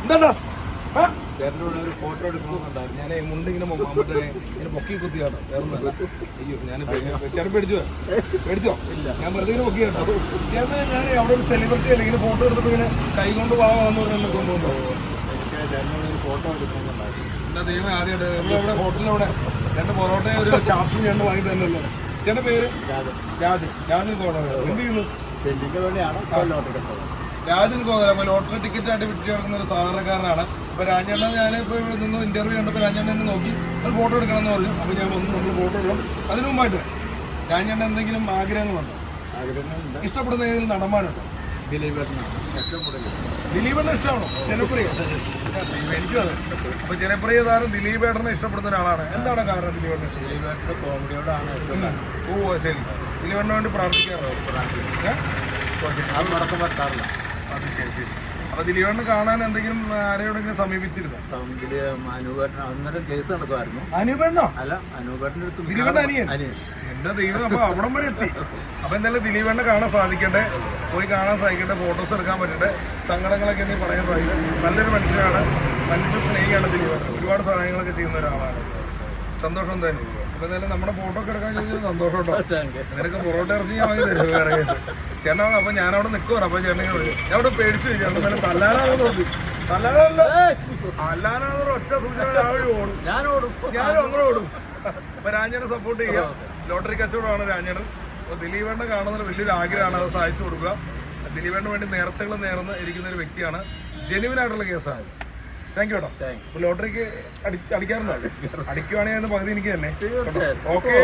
എന്താ ചേട്ടനോട് ഒരു ഫോട്ടോ എടുക്കണമെന്നുണ്ടായിരുന്നു. ഞാൻ മുണ്ടിങ്ങനെ മറ്റേ ഇങ്ങനെ പൊക്കി കുത്തി കേട്ടോ. വേറൊന്നല്ല. അയ്യോ ഞാൻ ചേട്ടൻ പേടിച്ചോ? ഇല്ല, ഞാൻ വെറുതെ ഇങ്ങനെ പൊക്കി കേട്ടോ. ചേട്ടൻ ഞാൻ അവിടെ ഒരു സെലിബ്രിറ്റി അല്ലെങ്കിൽ ഫോട്ടോ എടുത്തപ്പോൾ ഇങ്ങനെ കൈ കൊണ്ട് വാങ്ങാമെന്ന് പറഞ്ഞ സംഭവം ഉണ്ടോ? എനിക്ക് ചേട്ടനോട് ഒരു ഫോട്ടോ എടുക്കണമെന്നുണ്ടായിരുന്നു. എന്താ ദൈവം ആദ്യമായിട്ട് ഇവിടെ ഹോട്ടലിലവിടെ 2 പൊറോട്ടയും ഒരു ചാപ്സും 2 വാങ്ങി തന്നല്ലോ. ചേട്ടൻ്റെ പേര് രാജൻ കോട. എന്ത് ചെയ്യുന്നു? രാജൻ കോതല അപ്പോൾ ലോട്ടറി ടിക്കറ്റ് ആയിട്ട് വിറ്റ് കിടക്കുന്ന ഒരു സാധാരണക്കാരനാണ്. അപ്പോൾ രാജേണ്ണൻ ഞാനിപ്പോൾ ഇവിടെ നിന്ന് ഇന്റർവ്യൂ കണ്ടപ്പോൾ രാജേണ്ണൻ എന്നെ നോക്കി ഒരു ഫോട്ടോ എടുക്കണമെന്ന് പറഞ്ഞു. അപ്പോൾ ഞാൻ വന്ന് നമ്മൾ ഫോട്ടോ എടുക്കണം. അതിനു മുമ്പായിട്ട് രാജേണ്ണൻ എന്തെങ്കിലും ആഗ്രഹങ്ങളുണ്ടോ? ഇഷ്ടപ്പെടുന്ന ഏതെങ്കിലും നടന്മാരുണ്ടോ? ദിലീപേട്ടനെ ഇഷ്ടമാണോ? ജനപ്രിയ എനിക്കും അതെ. അപ്പോൾ ജനപ്രിയ താരം ദിലീപേട്ടനെ ഇഷ്ടപ്പെടുന്ന ഒരാളാണ്. എന്താണ് കാരണം ദിലീപേട്ടനെ ഇഷ്ടം? ദിലീപേട്ടൻ്റെ കോമഡിയോടാണ്. ഓ ശരി. ദിലീപേട്ടന് വേണ്ടി പ്രാർത്ഥിക്കാറോ? അത് നടക്കം പറ്റാറില്ല. അത് ശരി ശരി. അപ്പൊ ദിലീപേട്ടനെ കാണാൻ എന്തെങ്കിലും ആരെയോടെങ്കിലും സമീപിച്ചിരുന്നു? അനൂപേട്ടൻ അന്നേരം കേസ് നടക്കുമായിരുന്നു. അനൂപേട്ടനോ? അല്ല, അനൂപേട്ടൻ്റെ അടുത്ത് ദിലീപേട്ടൻ അനിയൻ. എന്റെ ദൈവം. അപ്പൊ അവിടം വരെ എത്തി. അപ്പൊ എന്തായാലും ദിലീപേട്ടനെ കാണാൻ സാധിക്കട്ടെ, പോയി കാണാൻ സാധിക്കട്ടെ, ഫോട്ടോസ് എടുക്കാൻ പറ്റട്ടെ, സങ്കടങ്ങളൊക്കെ നീ പറയാൻ സാധിക്കും. നല്ലൊരു മനുഷ്യനാണ്, മനുഷ്യ സ്നേഹിയാണ് ദിലീപേട്ടൻ. ഒരുപാട് സഹായങ്ങളൊക്കെ ചെയ്യുന്ന ഒരാളാണ്. സന്തോഷം തന്നെ. അപ്പൊ എന്തായാലും നമ്മുടെ ഫോട്ടോ ഒക്കെ എടുക്കാൻ ചോദിച്ചത് സന്തോഷം കേട്ടോ. നിനക്ക് പൊറോട്ട ഇറച്ചി ഞാൻ വാങ്ങി തരും വേറെ കേസ് ചേട്ടാ. അപ്പൊ ഞാനവിടെ നിൽക്കുവാണ്. അപ്പൊ ചേട്ടനെ ഞാൻ അവിടെ പേടിച്ചു ചോദിച്ചു. ചേട്ടൻ തല്ലാനാണോ നോക്കി? തല്ലാനല്ലോ, അല്ലാനാന്നൊരു ഒറ്റ സൂചന രാവിലെ ഓടും. ഞാനും അങ്ങനെ ഓടും. അപ്പൊ രാജേനെ സപ്പോർട്ട് ചെയ്യുക. ലോട്ടറി കച്ചവടമാണ് രാജേണ്. അപ്പൊ ദിലീപേട്ടനെ കാണുന്നതിന് വലിയൊരു ആഗ്രഹമാണ്. അത് സഹായിച്ചു കൊടുക്കുക. ദിലീപേട്ടന് വേണ്ടി നേർച്ചകൾ നേർന്ന് ഇരിക്കുന്ന ഒരു വ്യക്തിയാണ്. ജെന്യുവിനായിട്ടുള്ള കേസാണ്. താങ്ക് യു കേട്ടോ. ലോട്ടറിക്ക് അടിക്കാറുണ്ടോ? അടിക്കുവാണെങ്കിൽ പകുതി എനിക്ക് തന്നെ. ഓക്കെ.